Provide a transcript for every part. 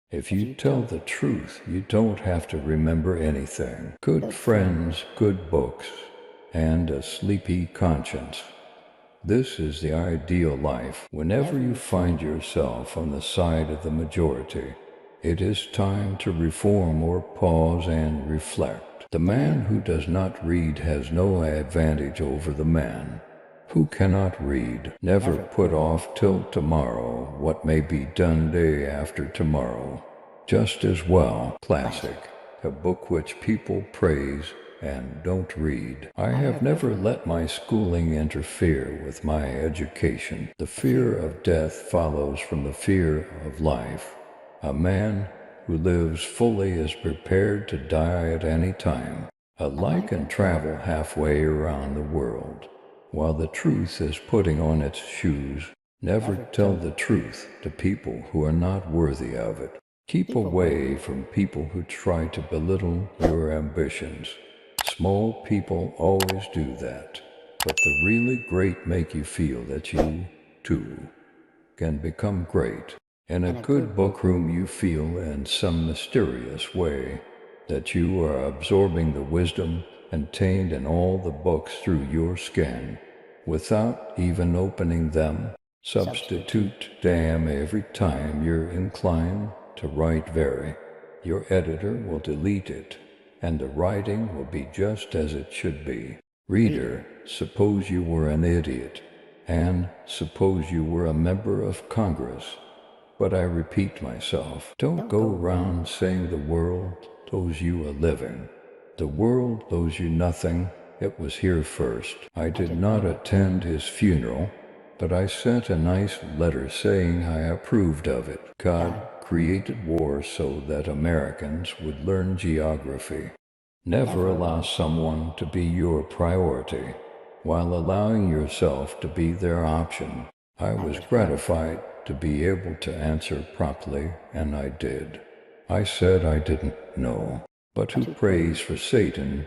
If you tell the truth, you don't have to remember anything. Good friends, good books, and a sleepy conscience. This is the ideal life. Whenever you find yourself on the side of the majority, it is time to reform or pause and reflect. The man who does not read has no advantage over the man who cannot read. Never put off till tomorrow what may be done day after tomorrow. Just as well. Classic, a book which people praise and don't read. I have never let my schooling interfere with my education. The fear of death follows from the fear of life. A man who lives fully is prepared to die at any time. A lie can travel halfway around the world, while the truth is putting on its shoes. Never tell the truth to people who are not worthy of it. Keep away from people who try to belittle your ambitions. Small people always do that, but the really great make you feel that you, too, can become great. In a good book room, you feel in some mysterious way that you are absorbing the wisdom contained in all the books through your skin, without even opening them. Substitute damn every time you're inclined to write very. Your editor will delete it, and the writing will be just as it should be. Reader, suppose you were an idiot, and suppose you were a member of Congress. But I repeat myself, don't go around saying the world owes you a living. The world owes you nothing. It was here first. I did not attend his funeral, but I sent a nice letter saying I approved of it. God created war so that Americans would learn geography. Never allow someone to be your priority while allowing yourself to be their option. I was gratified to be able to answer promptly, and I did. I said I didn't know. But who prays for Satan,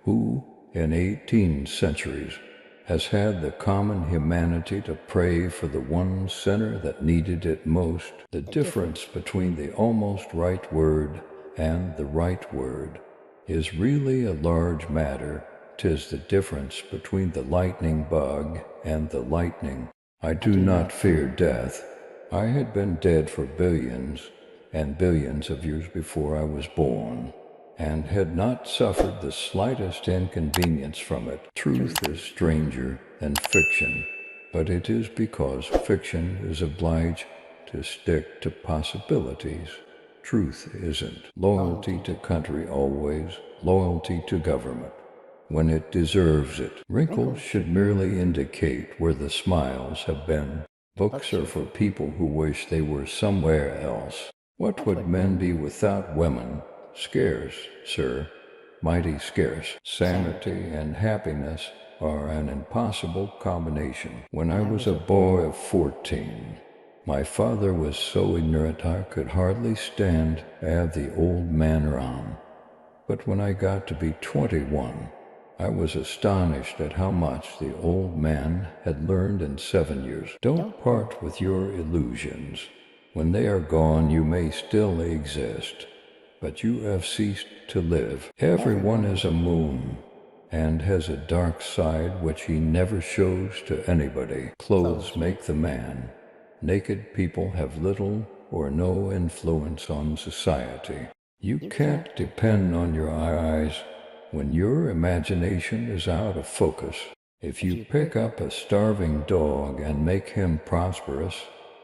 who, in 18 centuries, has had the common humanity to pray for the one sinner that needed it most? The difference between the almost right word and the right word is really a large matter. 'Tis the difference between the lightning bug and the lightning. I do not fear death. I had been dead for billions and billions of years before I was born, and had not suffered the slightest inconvenience from it. Truth is stranger than fiction, but it is because fiction is obliged to stick to possibilities. Truth isn't. Loyalty to country always, loyalty to government when it deserves it. Wrinkles should merely indicate where the smiles have been. Books are for people who wish they were somewhere else. What would men be without women? Scarce, sir, mighty scarce. Sanity and happiness are an impossible combination. When I was a boy of 14, my father was so ignorant I could hardly stand to have the old man around. But when I got to be 21, I was astonished at how much the old man had learned in 7 years. Don't part with your illusions. When they are gone, you may still exist, but you have ceased to live. Everyone is a moon and has a dark side which he never shows to anybody. Clothes make the man. Naked people have little or no influence on society. You can't depend on your eyes when your imagination is out of focus. If you pick up a starving dog and make him prosperous,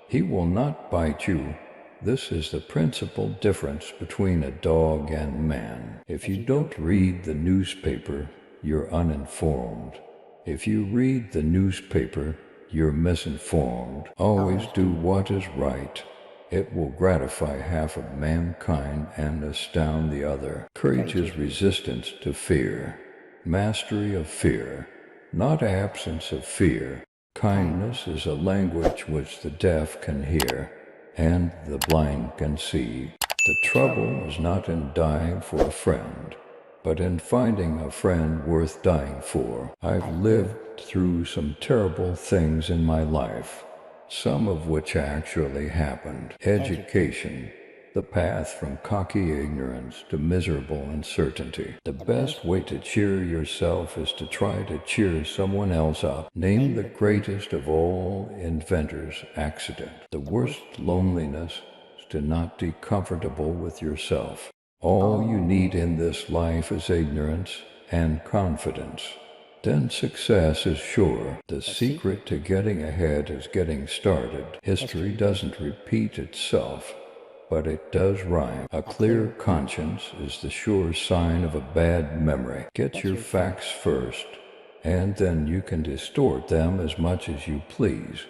he will not bite you. This is the principal difference between a dog and man. If you don't read the newspaper, you're uninformed. If you read the newspaper, you're misinformed. Always do what is right. It will gratify half of mankind and astound the other. Courage is resistance to fear, mastery of fear, not absence of fear. Kindness is a language which the deaf can hear and the blind can see. The trouble is not in dying for a friend, but in finding a friend worth dying for. I've lived through some terrible things in my life, some of which actually happened. Education the path from cocky ignorance to miserable uncertainty. The best way to cheer yourself is to try to cheer someone else up. Name the greatest of all inventors' accident. The worst loneliness is to not be comfortable with yourself. All you need in this life is ignorance and confidence. Then success is sure. The secret to getting ahead is getting started. History doesn't repeat itself, but it does rhyme. A clear conscience is the sure sign of a bad memory. Get your facts first, and then you can distort them as much as you please.